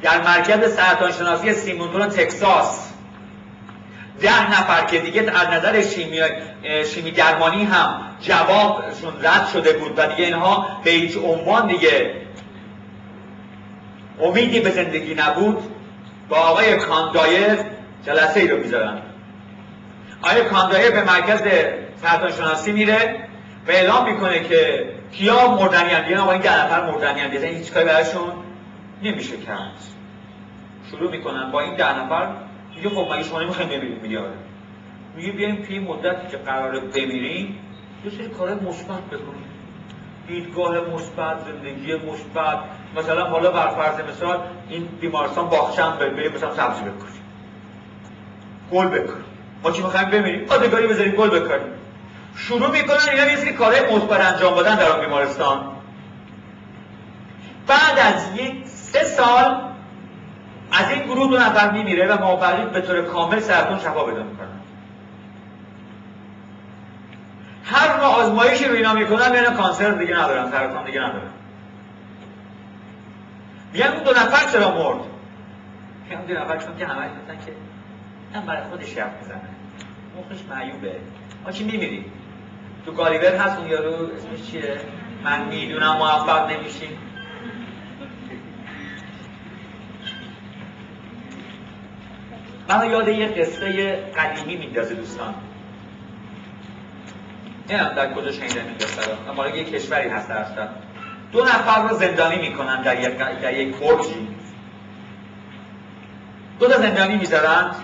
در مرکز سرطان شناسی سیمونتون تگزاس 10 نفر که دیگه از نظر شیمی درمانی هم جوابشون رد شده بود و دیگه اینها به هیچ عنوان دیگه امیدی به زندگی نبود، با آقای کاندایر جلسه ای رو میذارن. آقای کاندایر به مرکز سرطان شناسی میره و اعلام میکنه که کیا مردنی هم دیگه. آقا این 10 نفر مردنی هم دیگه هیچ کاری براشون نمیشه کرد. شروع میکنن با این 10 نفر میگه خب مگه شما نمیخواین بمیرید؟ میگه بیایم توی مدتی که قراره بمیریم یه سری کارهای مثبت بکنیم، دیدگاه مثبت، زندگی مثبت. مثلا حالا بر فرض مثال این بیمارستان باغچه‌ام بریم مثلا سبزی بکنیم، گل بکنیم. ما چی میخوایم بمیریم؟ آدگاری بذاریم گل بکنیم. شروع میکنن اینا یه سری کارهای مثبت انجام دادن در اون بیمارستان. بعد از 3 سال از این گروه 2 نفر میمیره و موفقیت به طور کامل سرطان شفا پیدا میکنن. هر نوع آزمایشی رو اینا میکنن میگن کانسر دیگه ندارن، سرطان دیگه ندارن. میگن اون 2 نفر چرا مرد؟ میگن اون 2 نفر چون که همه گفتن که هم برای خودش حرف میزنه، مخش معیوبه، ما چی میمیریم؟ تو گالیور هست اون یارو اسمش چیه؟ من میدونم موفق نمیشیم. من یاد یه قصه قدیمی میندازه دوستان. نمیدونم در کجا شنیدن این قصه رو، اما یه کشوری هست درسته 2 نفر رو زندانی میکنن در یک برجی. 2 تا زندانی میذارند.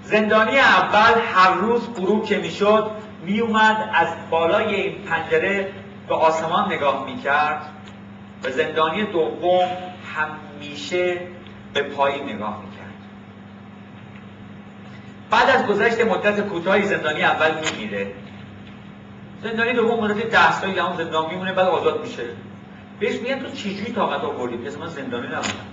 زندانی اول هر روز غروب که میشد میومد از بالای این پنجره به آسمان نگاه میکرد و زندانی دوم همیشه به پایین نگاه میکرد. بعد از گذشت مدت کوتاهی زندانی اول میمیره. زندانی دوم مدت 10 سالی در اون زندان میمونه، بعد آزاد میشه. بهش میگن تو چجوری طاقت آوردی؟ پس من زندانی نبودم.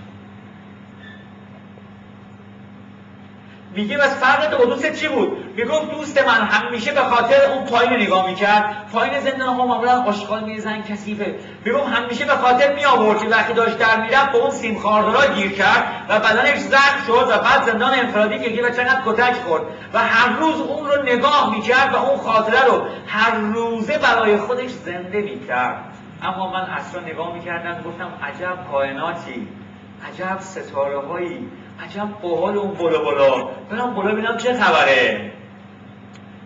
میگه بس فرق تو با دوست چی بود؟ میگفت دوست من همیشه به خاطر اون پایین نگاه میکرد. پایین زندان ها معمولا آشغال میریزن، کثیفه. میگفت همیشه به خاطر میآورد که وقتی داشت در میرفت به اون سیم خاردارا گیر کرد و بدنش زخم شد و بعد زندان انفرادی کشید و چقدر کتک خورد و هر روز اون رو نگاه میکرد و اون خاطره رو هر روزه برای خودش زنده میکرد. اما من اصلا نگاه میکردم گفتم عجب کائناتی، عجب ستاره هایی، عجب باحال اون بالا برم بالا ببینم چه خبره.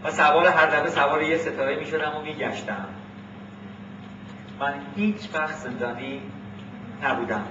و هر دفعه سوار یه ستاره میشدم و میگشتم. من هیچ وقت زندانی نبودم.